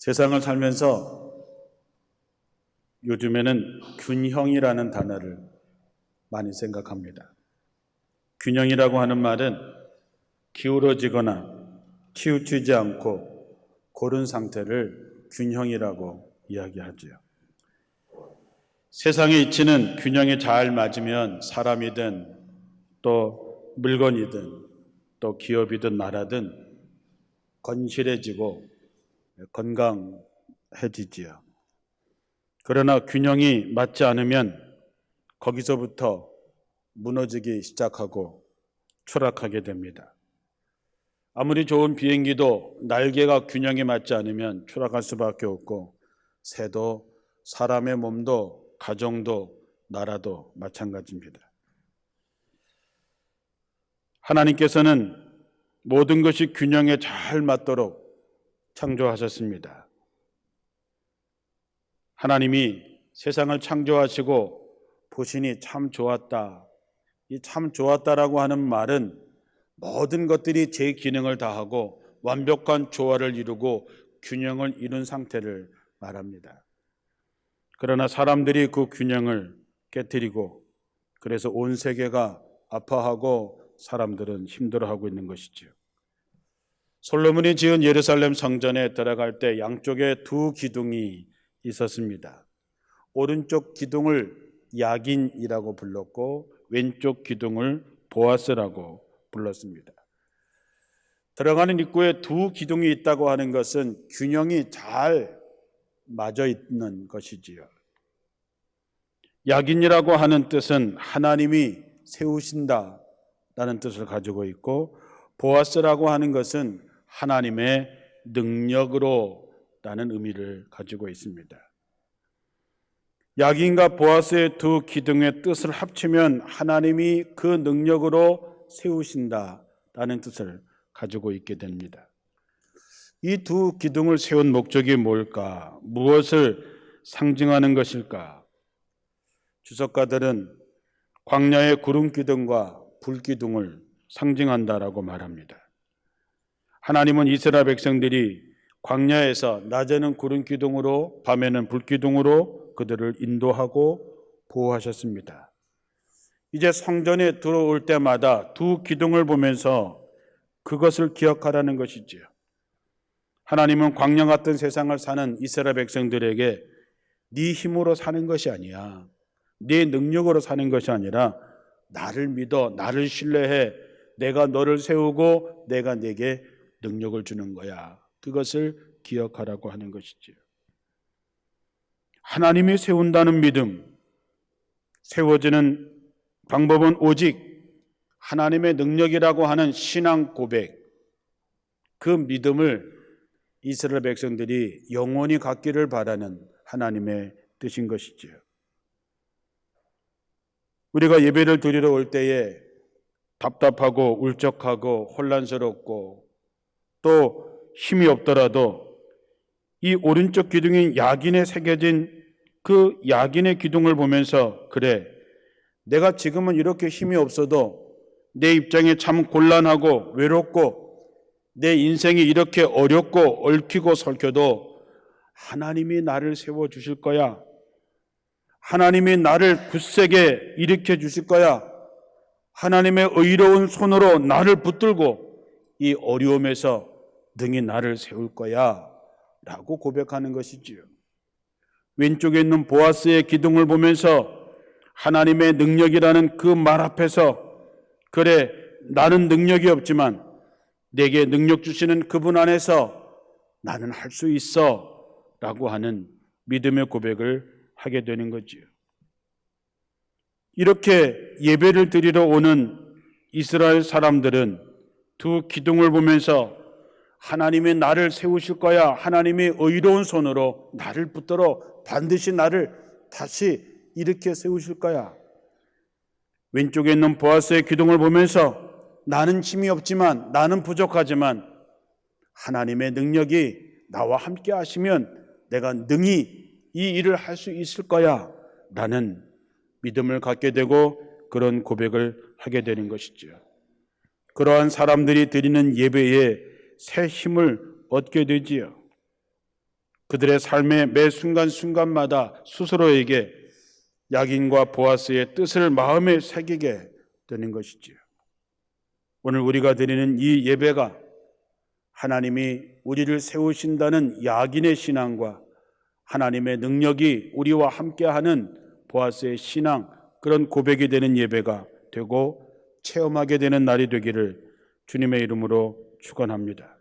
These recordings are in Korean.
세상을 살면서 요즘에는 균형이라는 단어를 많이 생각합니다. 균형이라고 하는 말은 기울어지거나 치우치지 않고 고른 상태를 균형이라고 이야기하죠. 세상의 이치는 균형이 잘 맞으면 사람이든 또 물건이든 또 기업이든 나라든 건실해지고 건강해지지요. 그러나 균형이 맞지 않으면 거기서부터 무너지기 시작하고 추락하게 됩니다. 아무리 좋은 비행기도 날개가 균형에 맞지 않으면 추락할 수밖에 없고, 새도 사람의 몸도 가정도 나라도 마찬가지입니다. 하나님께서는 모든 것이 균형에 잘 맞도록 창조하셨습니다. 하나님이 세상을 창조하시고 보시니 참 좋았다. 이 참 좋았다라고 하는 말은 모든 것들이 제 기능을 다하고 완벽한 조화를 이루고 균형을 이룬 상태를 말합니다. 그러나 사람들이 그 균형을 깨뜨리고 그래서 온 세계가 아파하고 사람들은 힘들어하고 있는 것이죠. 솔로몬이 지은 예루살렘 성전에 들어갈 때 양쪽에 두 기둥이 있었습니다. 오른쪽 기둥을 야긴이라고 불렀고 왼쪽 기둥을 보아스라고 불렀습니다. 들어가는 입구에 두 기둥이 있다고 하는 것은 균형이 잘 맞아 있는 것이지요. 야긴이라고 하는 뜻은 하나님이 세우신다라는 뜻을 가지고 있고, 보아스라고 하는 것은 하나님의 능력으로라는 의미를 가지고 있습니다. 야긴과 보아스의 두 기둥의 뜻을 합치면 하나님이 그 능력으로 세우신다라는 뜻을 가지고 있게 됩니다. 이 두 기둥을 세운 목적이 뭘까? 무엇을 상징하는 것일까? 주석가들은 광야의 구름 기둥과 불 기둥을 상징한다라고 말합니다. 하나님은 이스라엘 백성들이 광야에서 낮에는 구름 기둥으로 밤에는 불 기둥으로 그들을 인도하고 보호하셨습니다. 이제 성전에 들어올 때마다 두 기둥을 보면서 그것을 기억하라는 것이지요. 하나님은 광야 같은 세상을 사는 이스라엘 백성들에게 네 힘으로 사는 것이 아니야, 네 능력으로 사는 것이 아니라 나를 믿어, 나를 신뢰해, 내가 너를 세우고 내가 네게 능력을 주는 거야. 그것을 기억하라고 하는 것이지요. 하나님이 세운다는 믿음, 세워지는 방법은 오직 하나님의 능력이라고 하는 신앙 고백, 그 믿음을 이스라엘 백성들이 영원히 갖기를 바라는 하나님의 뜻인 것이지요. 우리가 예배를 드리러 올 때에 답답하고 울적하고 혼란스럽고 또 힘이 없더라도 이 오른쪽 기둥인 야긴에 새겨진 그 야긴의 기둥을 보면서, 그래, 내가 지금은 이렇게 힘이 없어도 내 입장에 참 곤란하고 외롭고 내 인생이 이렇게 어렵고 얽히고 설켜도 하나님이 나를 세워주실 거야. 하나님이 나를 굳세게 일으켜 주실 거야. 하나님의 의로운 손으로 나를 붙들고 이 어려움에서 능히 나를 세울 거야 라고 고백하는 것이지요. 왼쪽에 있는 보아스의 기둥을 보면서 하나님의 능력이라는 그 말 앞에서, 그래, 나는 능력이 없지만 내게 능력 주시는 그분 안에서 나는 할 수 있어 라고 하는 믿음의 고백을 하게 되는 거지요. 이렇게 예배를 드리러 오는 이스라엘 사람들은 두 기둥을 보면서 하나님이 나를 세우실 거야, 하나님이 의로운 손으로 나를 붙들어 반드시 나를 다시 일으켜 세우실 거야. 왼쪽에 있는 보아스의 기둥을 보면서 나는 힘이 없지만, 나는 부족하지만 하나님의 능력이 나와 함께 하시면 내가 능히 이 일을 할 수 있을 거야 라는 믿음을 갖게 되고 그런 고백을 하게 되는 것이죠. 그러한 사람들이 드리는 예배에 새 힘을 얻게 되지요. 그들의 삶의 매 순간순간마다 스스로에게 야긴과 보아스의 뜻을 마음에 새기게 되는 것이지요. 오늘 우리가 드리는 이 예배가 하나님이 우리를 세우신다는 야긴의 신앙과 하나님의 능력이 우리와 함께하는 보아스의 신앙, 그런 고백이 되는 예배가 되고 체험하게 되는 날이 되기를 주님의 이름으로 축원합니다.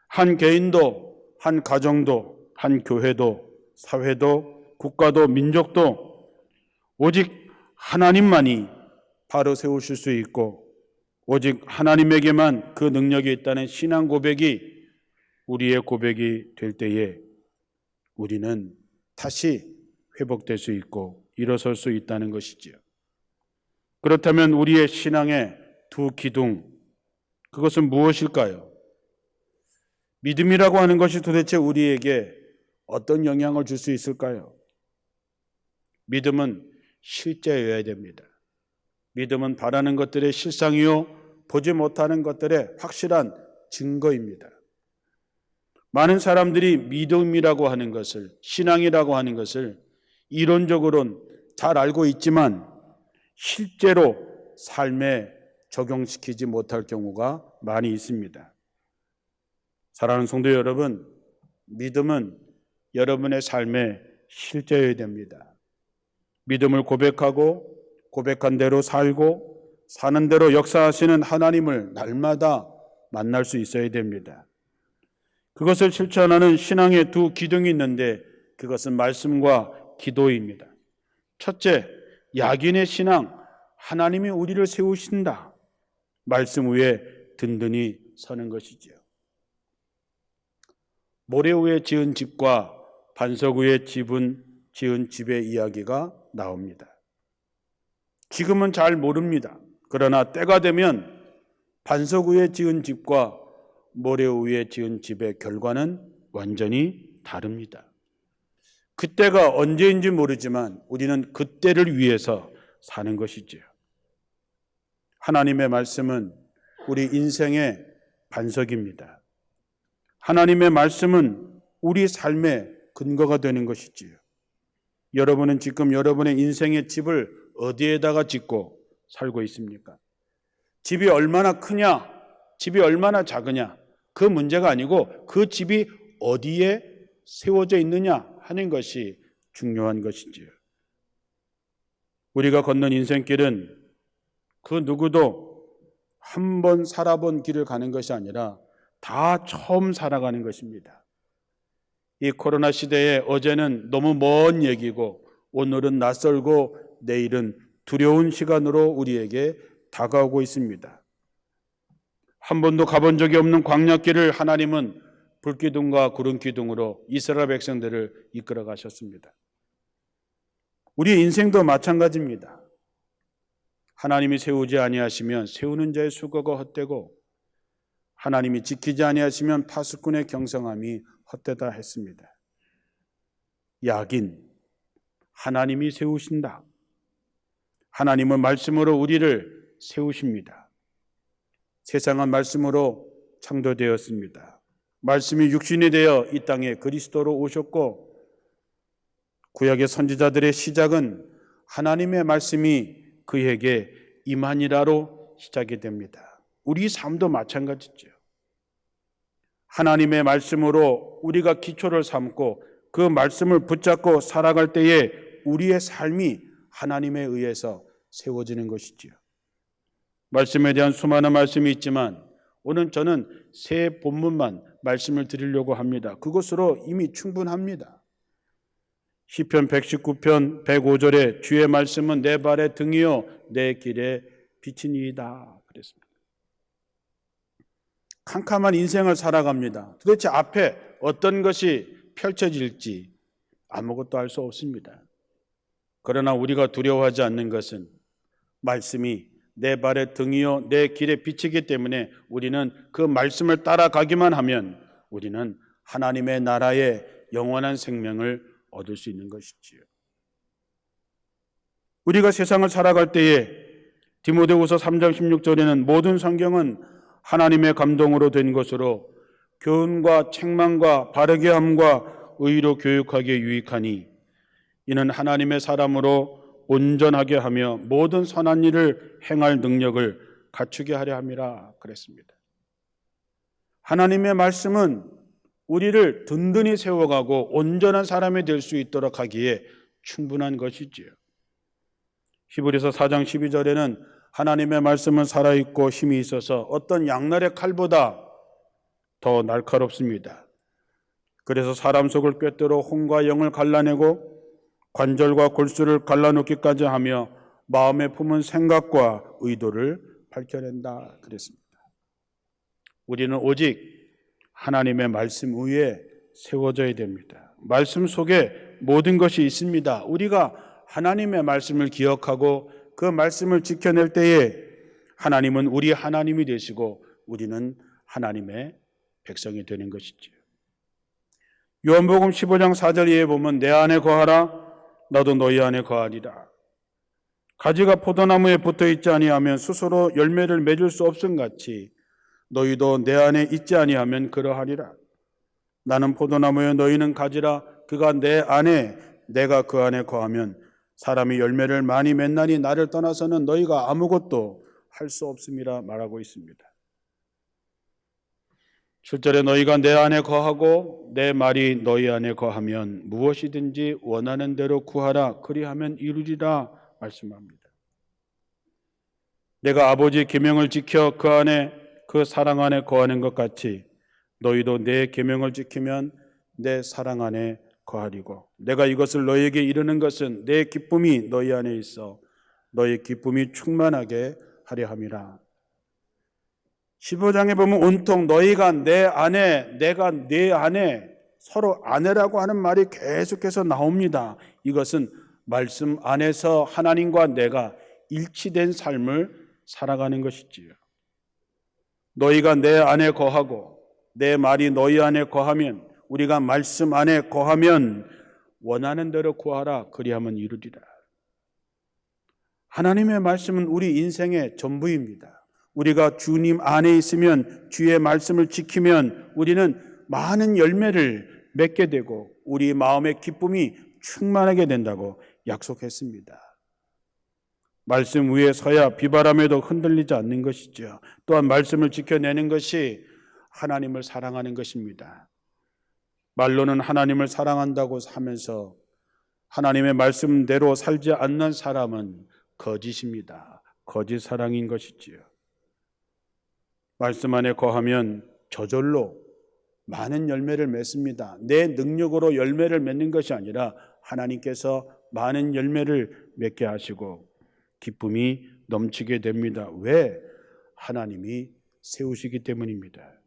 한 개인도, 한 가정도, 한 교회도, 사회도, 국가도, 민족도 오직 하나님만이 바로 세우실 수 있고 오직 하나님에게만 그 능력이 있다는 신앙 고백이 우리의 고백이 될 때에 우리는 다시 회복될 수 있고 일어설 수 있다는 것이지요. 그렇다면 우리의 신앙의 두 기둥, 그것은 무엇일까요? 믿음이라고 하는 것이 도대체 우리에게 어떤 영향을 줄 수 있을까요? 믿음은 실제여야 됩니다. 믿음은 바라는 것들의 실상이요 보지 못하는 것들의 확실한 증거입니다. 많은 사람들이 믿음이라고 하는 것을, 신앙이라고 하는 것을 이론적으로는 잘 알고 있지만 실제로 삶에 적용시키지 못할 경우가 많이 있습니다. 사랑하는 성도 여러분, 믿음은 여러분의 삶에 실제여야 됩니다. 믿음을 고백하고 고백한 대로 살고 사는 대로 역사하시는 하나님을 날마다 만날 수 있어야 됩니다. 그것을 실천하는 신앙의 두 기둥이 있는데 그것은 말씀과 기도입니다. 첫째, 야긴의 신앙, 하나님이 우리를 세우신다. 말씀 위에 든든히 서는 것이지요. 모래 위에 지은 집과 반석 위에 지은 집의 이야기가 나옵니다. 지금은 잘 모릅니다. 그러나 때가 되면 반석 위에 지은 집과 모래 위에 지은 집의 결과는 완전히 다릅니다. 그때가 언제인지 모르지만 우리는 그때를 위해서 사는 것이지요. 하나님의 말씀은 우리 인생의 반석입니다. 하나님의 말씀은 우리 삶의 근거가 되는 것이지요. 여러분은 지금 여러분의 인생의 집을 어디에다가 짓고 살고 있습니까? 집이 얼마나 크냐, 집이 얼마나 작으냐, 그 문제가 아니고 그 집이 어디에 세워져 있느냐 하는 것이 중요한 것이지요. 우리가 걷는 인생길은 그 누구도 한 번 살아본 길을 가는 것이 아니라 다 처음 살아가는 것입니다. 이 코로나 시대에 어제는 너무 먼 얘기고 오늘은 낯설고 내일은 두려운 시간으로 우리에게 다가오고 있습니다. 한 번도 가본 적이 없는 광야길을 하나님은 불기둥과 구름기둥으로 이스라엘 백성들을 이끌어 가셨습니다. 우리의 인생도 마찬가지입니다. 하나님이 세우지 아니하시면 세우는 자의 수고가 헛되고 하나님이 지키지 아니하시면 파수꾼의 경성함이 헛되다 했습니다. 야긴, 하나님이 세우신다. 하나님은 말씀으로 우리를 세우십니다. 세상은 말씀으로 창조되었습니다. 말씀이 육신이 되어 이 땅에 그리스도로 오셨고 구약의 선지자들의 시작은 하나님의 말씀이 그에게 임하니라로 시작이 됩니다. 우리 삶도 마찬가지죠. 하나님의 말씀으로 우리가 기초를 삼고 그 말씀을 붙잡고 살아갈 때에 우리의 삶이 하나님에 의해서 세워지는 것이지요. 말씀에 대한 수많은 말씀이 있지만 오늘 저는 세 본문만 말씀을 드리려고 합니다. 그것으로 이미 충분합니다. 시편 119편 105절에 주의 말씀은 내 발의 등이요 내 길의 빛이니이다 그랬습니다. 캄캄한 인생을 살아갑니다. 도대체 앞에 어떤 것이 펼쳐질지 아무것도 알 수 없습니다. 그러나 우리가 두려워하지 않는 것은 말씀이 내 발의 등이요 내 길의 빛이기 때문에 우리는 그 말씀을 따라가기만 하면 우리는 하나님의 나라의 영원한 생명을 얻을 수 있는 것이지요. 우리가 세상을 살아갈 때에 디모데후서 3장 16절에는 모든 성경은 하나님의 감동으로 된 것으로 교훈과 책망과 바르게 함과 의로 교육하기에 유익하니 이는 하나님의 사람으로 온전하게 하며 모든 선한 일을 행할 능력을 갖추게 하려 함이라 그랬습니다. 하나님의 말씀은 우리를 든든히 세워가고 온전한 사람이 될 수 있도록 하기에 충분한 것이지요. 히브리서 4장 12절에는 하나님의 말씀은 살아있고 힘이 있어서 어떤 양날의 칼보다 더 날카롭습니다. 그래서 사람 속을 꿰뚫어 혼과 영을 갈라내고 관절과 골수를 갈라놓기까지 하며 마음에 품은 생각과 의도를 밝혀낸다 그랬습니다. 우리는 오직 하나님의 말씀 위에 세워져야 됩니다. 말씀 속에 모든 것이 있습니다. 우리가 하나님의 말씀을 기억하고 그 말씀을 지켜낼 때에 하나님은 우리 하나님이 되시고 우리는 하나님의 백성이 되는 것이지요. 요한복음 15장 4절 이에 보면 내 안에 거하라 나도 너희 안에 거하리라. 가지가 포도나무에 붙어 있지 아니하면 스스로 열매를 맺을 수 없음 같이 너희도 내 안에 있지 아니하면 그러하리라. 나는 포도나무여 너희는 가지라. 그가 내 안에 내가 그 안에 거하면 사람이 열매를 많이 맺나니 나를 떠나서는 너희가 아무것도 할 수 없음이라 말하고 있습니다. 7절에 너희가 내 안에 거하고 내 말이 너희 안에 거하면 무엇이든지 원하는 대로 구하라. 그리하면 이루리라 말씀합니다. 내가 아버지의 계명을 지켜 그 안에 그 사랑 안에 거하는 것 같이 너희도 내 계명을 지키면 내 사랑 안에 거하리고 내가 이것을 너희에게 이르는 것은 내 기쁨이 너희 안에 있어 너희 기쁨이 충만하게 하려 함이라. 15장에 보면 온통 너희가 내 안에 내가 내 안에 서로 아내라고 하는 말이 계속해서 나옵니다. 이것은 말씀 안에서 하나님과 내가 일치된 삶을 살아가는 것이지요. 너희가 내 안에 거하고 내 말이 너희 안에 거하면 우리가 말씀 안에 거하면 원하는 대로 구하라. 그리하면 이루리라. 하나님의 말씀은 우리 인생의 전부입니다. 우리가 주님 안에 있으면 주의 말씀을 지키면 우리는 많은 열매를 맺게 되고 우리 마음의 기쁨이 충만하게 된다고 약속했습니다. 말씀 위에 서야 비바람에도 흔들리지 않는 것이죠. 또한 말씀을 지켜내는 것이 하나님을 사랑하는 것입니다. 말로는 하나님을 사랑한다고 하면서 하나님의 말씀대로 살지 않는 사람은 거짓입니다. 거짓 사랑인 것이지요. 말씀 안에 거하면 저절로 많은 열매를 맺습니다. 내 능력으로 열매를 맺는 것이 아니라 하나님께서 많은 열매를 맺게 하시고 기쁨이 넘치게 됩니다. 왜? 하나님이 세우시기 때문입니다.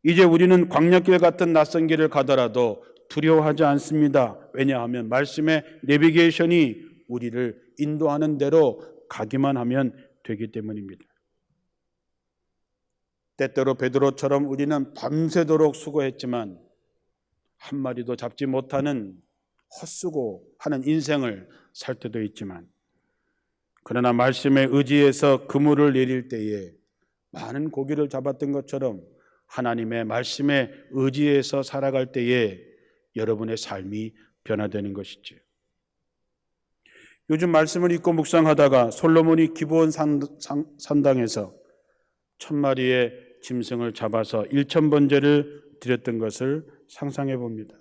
이제 우리는 광야길 같은 낯선 길을 가더라도 두려워하지 않습니다. 왜냐하면 말씀의 내비게이션이 우리를 인도하는 대로 가기만 하면 되기 때문입니다. 때때로 베드로처럼 우리는 밤새도록 수고했지만 한 마리도 잡지 못하는 헛수고 하는 인생을 살 때도 있지만 그러나 말씀에 의지해서 그물을 내릴 때에 많은 고기를 잡았던 것처럼 하나님의 말씀에 의지해서 살아갈 때에 여러분의 삶이 변화되는 것이죠. 요즘 말씀을 읽고 묵상하다가 솔로몬이 기브온 산당에서 1000마리의 짐승을 잡아서 1000번제를 드렸던 것을 상상해 봅니다.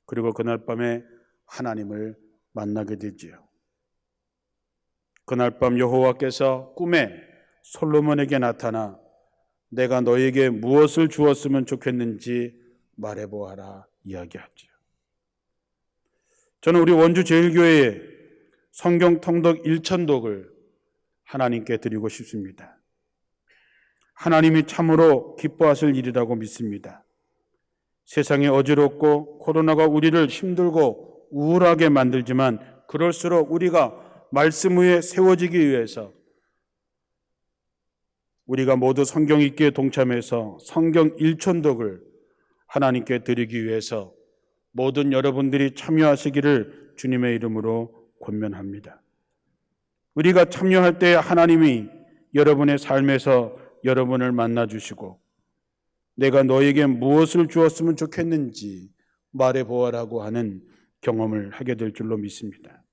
그리고 그날 밤에 하나님을 만나게 되지요. 그날 밤 여호와께서 꿈에 솔로몬에게 나타나 내가 너에게 무엇을 주었으면 좋겠는지 말해보아라 이야기하죠. 저는 우리 원주제일교회에 성경 통독 1000독을 하나님께 드리고 싶습니다. 하나님이 참으로 기뻐하실 일이라고 믿습니다. 세상이 어지럽고 코로나가 우리를 힘들고 우울하게 만들지만 그럴수록 우리가 말씀 위에 세워지기 위해서 우리가 모두 성경 읽기에 동참해서 성경 1000독을 하나님께 드리기 위해서 모든 여러분들이 참여하시기를 주님의 이름으로 권면합니다. 우리가 참여할 때 하나님이 여러분의 삶에서 여러분을 만나주시고 내가 너에게 무엇을 주었으면 좋겠는지 말해보아라고 하는 경험을 하게 될 줄로 믿습니다.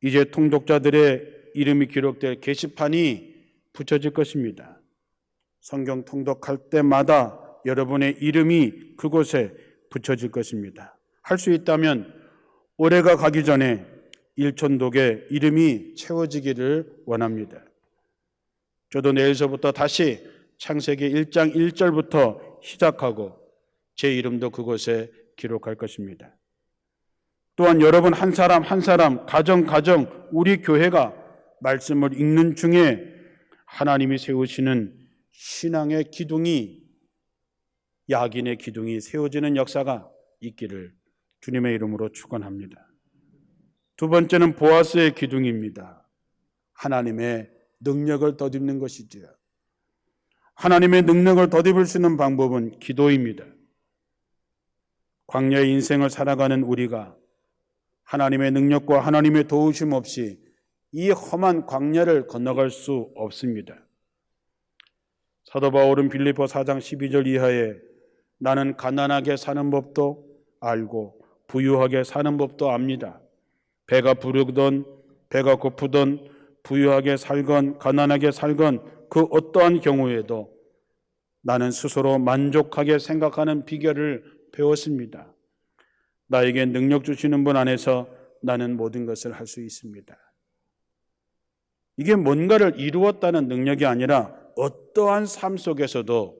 이제 통독자들의 이름이 기록될 게시판이 붙여질 것입니다. 성경 통독할 때마다 여러분의 이름이 그곳에 붙여질 것입니다. 할 수 있다면 올해가 가기 전에 일천독에 이름이 채워지기를 원합니다. 저도 내일서부터 다시 창세기 1장 1절부터 시작하고 제 이름도 그곳에 기록할 것입니다. 또한 여러분 한 사람 한 사람, 가정 우리 교회가 말씀을 읽는 중에 하나님이 세우시는 신앙의 기둥이, 야긴의 기둥이 세워지는 역사가 있기를 주님의 이름으로 축원합니다. 두 번째는 보아스의 기둥입니다. 하나님의 능력을 덧입는 것이지요. 하나님의 능력을 덧입을 수 있는 방법은 기도입니다. 광야의 인생을 살아가는 우리가 하나님의 능력과 하나님의 도우심 없이 이 험한 광야를 건너갈 수 없습니다. 사도 바울은 빌립보 4장 12절 이하에 나는 가난하게 사는 법도 알고 부유하게 사는 법도 압니다. 배가 부르던 배가 고프던 부유하게 살건 가난하게 살건 그 어떠한 경우에도 나는 스스로 만족하게 생각하는 비결을 배웠습니다. 나에게 능력 주시는 분 안에서 나는 모든 것을 할 수 있습니다. 이게 뭔가를 이루었다는 능력이 아니라 어떠한 삶 속에서도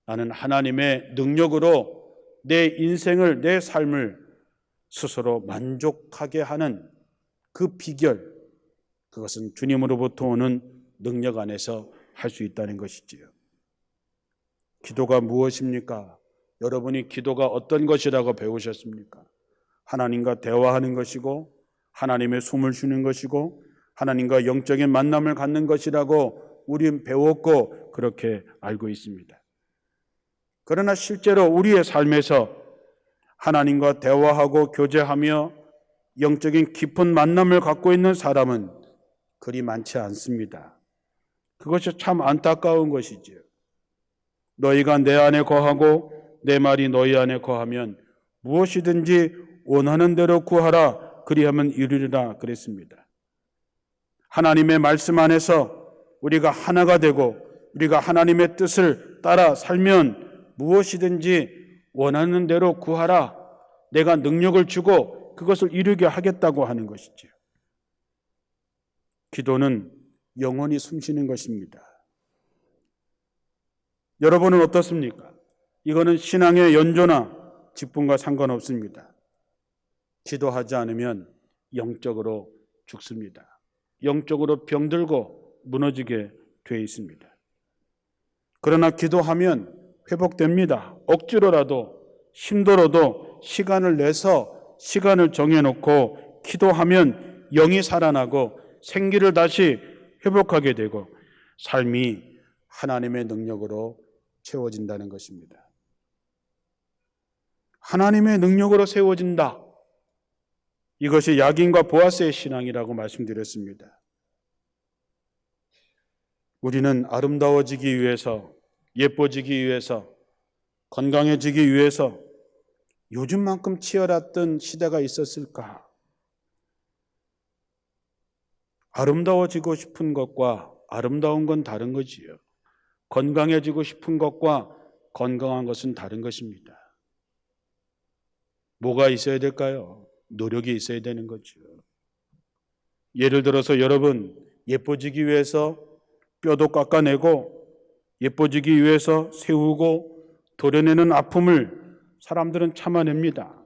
나는 하나님의 능력으로 내 인생을, 내 삶을 스스로 만족하게 하는 그 비결, 그것은 주님으로부터 오는 능력 안에서 할 수 있다는 것이지요. 기도가 무엇입니까? 여러분이 기도가 어떤 것이라고 배우셨습니까? 하나님과 대화하는 것이고 하나님의 숨을 쉬는 것이고 하나님과 영적인 만남을 갖는 것이라고 우린 배웠고 그렇게 알고 있습니다. 그러나 실제로 우리의 삶에서 하나님과 대화하고 교제하며 영적인 깊은 만남을 갖고 있는 사람은 그리 많지 않습니다. 그것이 참 안타까운 것이지요. 너희가 내 안에 거하고 내 말이 너희 안에 거하면 무엇이든지 원하는 대로 구하라 그리하면 이루리라 그랬습니다. 하나님의 말씀 안에서 우리가 하나가 되고 우리가 하나님의 뜻을 따라 살면 무엇이든지 원하는 대로 구하라. 내가 능력을 주고 그것을 이루게 하겠다고 하는 것이죠. 기도는 영원히 숨쉬는 것입니다. 여러분은 어떻습니까? 이거는 신앙의 연조나 직분과 상관없습니다. 기도하지 않으면 영적으로 죽습니다. 영적으로 병들고 무너지게 되어 있습니다. 그러나 기도하면 회복됩니다. 억지로라도 힘들어도 시간을 내서 시간을 정해놓고 기도하면 영이 살아나고 생기를 다시 회복하게 되고 삶이 하나님의 능력으로 채워진다는 것입니다. 하나님의 능력으로 세워진다. 이것이 야긴과 보아스의 신앙이라고 말씀드렸습니다. 우리는 아름다워지기 위해서, 예뻐지기 위해서, 건강해지기 위해서 요즘만큼 치열했던 시대가 있었을까? 아름다워지고 싶은 것과 아름다운 건 다른 거지요. 건강해지고 싶은 것과 건강한 것은 다른 것입니다. 뭐가 있어야 될까요? 노력이 있어야 되는 거죠. 예를 들어서 여러분 예뻐지기 위해서 뼈도 깎아내고 예뻐지기 위해서 세우고 도려내는 아픔을 사람들은 참아냅니다.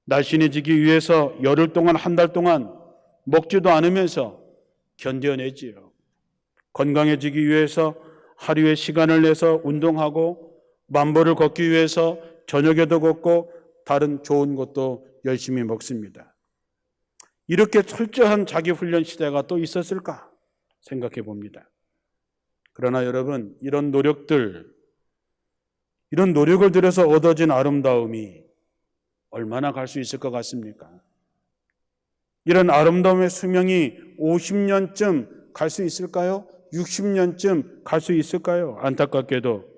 날씬해지기 위해서 열흘 동안 한 달 동안 먹지도 않으면서 견뎌내지요. 건강해지기 위해서 하루에 시간을 내서 운동하고 만보를 걷기 위해서 저녁에도 걷고 다른 좋은 것도 열심히 먹습니다. 이렇게 철저한 자기훈련 시대가 또 있었을까 생각해 봅니다. 그러나 여러분 이런 노력을 들여서 얻어진 아름다움이 얼마나 갈 수 있을 것 같습니까? 이런 아름다움의 수명이 50년쯤 갈 수 있을까요? 60년쯤 갈 수 있을까요? 안타깝게도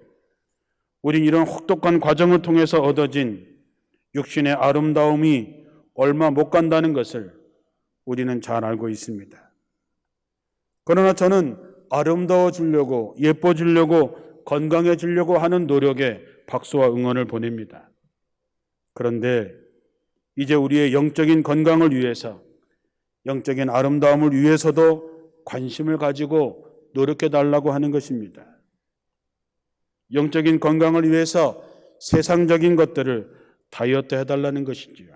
우린 이런 혹독한 과정을 통해서 얻어진 육신의 아름다움이 얼마 못 간다는 것을 우리는 잘 알고 있습니다. 그러나 저는 아름다워지려고, 예뻐지려고, 건강해지려고 하는 노력에 박수와 응원을 보냅니다. 그런데 이제 우리의 영적인 건강을 위해서, 영적인 아름다움을 위해서도 관심을 가지고 노력해 달라고 하는 것입니다. 영적인 건강을 위해서 세상적인 것들을 다이어트 해달라는 것이지요.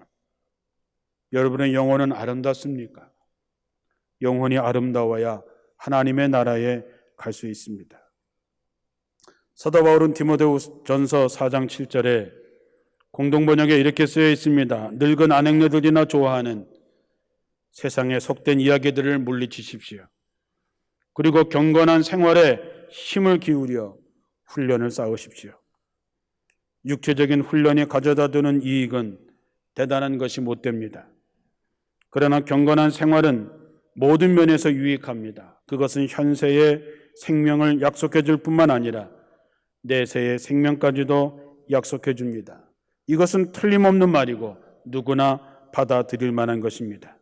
여러분의 영혼은 아름답습니까? 영혼이 아름다워야 하나님의 나라에 갈 수 있습니다. 사도 바울은 디모데후전서 4장 7절에 공동번역에 이렇게 쓰여 있습니다. 늙은 아낙네들이나 좋아하는 세상에 속된 이야기들을 물리치십시오. 그리고 경건한 생활에 힘을 기울여 훈련을 쌓으십시오. 육체적인 훈련이 가져다 주는 이익은 대단한 것이 못 됩니다. 그러나 경건한 생활은 모든 면에서 유익합니다. 그것은 현세의 생명을 약속해 줄 뿐만 아니라 내세의 생명까지도 약속해 줍니다. 이것은 틀림없는 말이고 누구나 받아들일 만한 것입니다.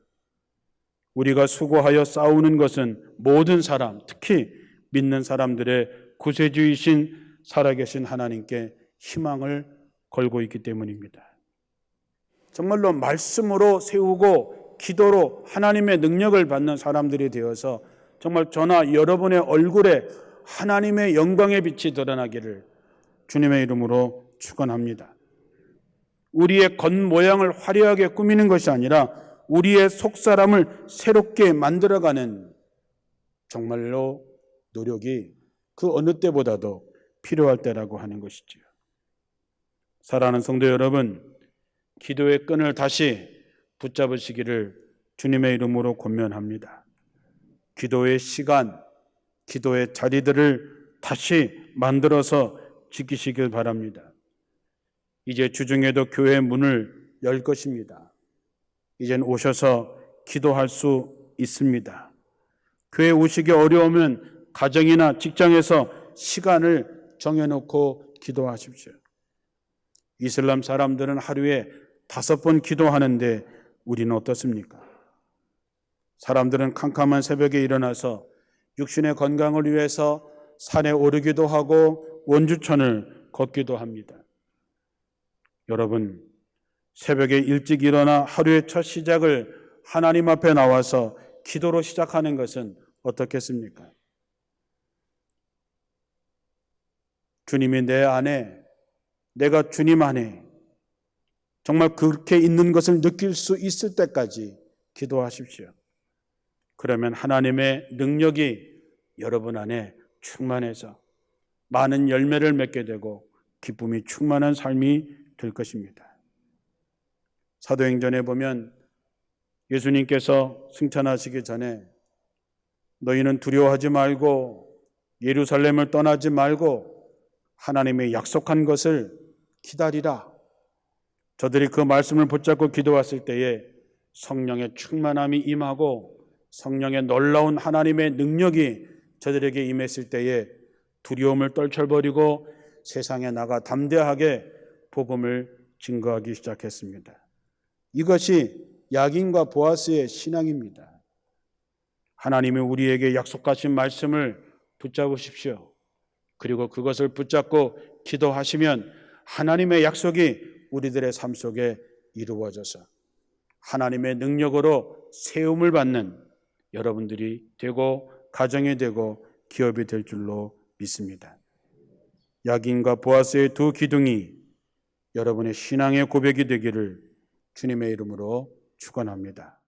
우리가 수고하여 싸우는 것은 모든 사람, 특히 믿는 사람들의 구세주이신 살아계신 하나님께 희망을 걸고 있기 때문입니다. 정말로 말씀으로 세우고 기도로 하나님의 능력을 받는 사람들이 되어서 정말 저나 여러분의 얼굴에 하나님의 영광의 빛이 드러나기를 주님의 이름으로 축원합니다. 우리의 겉모양을 화려하게 꾸미는 것이 아니라 우리의 속사람을 새롭게 만들어가는 정말로 노력이 그 어느 때보다도 필요할 때라고 하는 것이지요. 사랑하는 성도 여러분, 기도의 끈을 다시 붙잡으시기를 주님의 이름으로 권면합니다. 기도의 시간, 기도의 자리들을 다시 만들어서 지키시길 바랍니다. 이제 주중에도 교회 문을 열 것입니다. 이젠 오셔서 기도할 수 있습니다. 교회 오시기 어려우면 가정이나 직장에서 시간을 정해놓고 기도하십시오. 이슬람 사람들은 하루에 5번 기도하는데 우리는 어떻습니까? 사람들은 캄캄한 새벽에 일어나서 육신의 건강을 위해서 산에 오르기도 하고 원주천을 걷기도 합니다. 여러분, 새벽에 일찍 일어나 하루의 첫 시작을 하나님 앞에 나와서 기도로 시작하는 것은 어떻겠습니까? 주님이 내 안에, 내가 주님 안에 정말 그렇게 있는 것을 느낄 수 있을 때까지 기도하십시오. 그러면 하나님의 능력이 여러분 안에 충만해서 많은 열매를 맺게 되고 기쁨이 충만한 삶이 될 것입니다. 사도행전에 보면 예수님께서 승천하시기 전에 너희는 두려워하지 말고 예루살렘을 떠나지 말고 하나님의 약속한 것을 기다리라. 저들이 그 말씀을 붙잡고 기도했을 때에 성령의 충만함이 임하고 성령의 놀라운 하나님의 능력이 저들에게 임했을 때에 두려움을 떨쳐버리고 세상에 나가 담대하게 복음을 증거하기 시작했습니다. 이것이 야긴과 보아스의 신앙입니다. 하나님이 우리에게 약속하신 말씀을 붙잡으십시오. 그리고 그것을 붙잡고 기도하시면 하나님의 약속이 우리들의 삶 속에 이루어져서 하나님의 능력으로 세움을 받는 여러분들이 되고 가정이 되고 기업이 될 줄로 믿습니다. 야긴과 보아스의 두 기둥이 여러분의 신앙의 고백이 되기를 주님의 이름으로 축원합니다.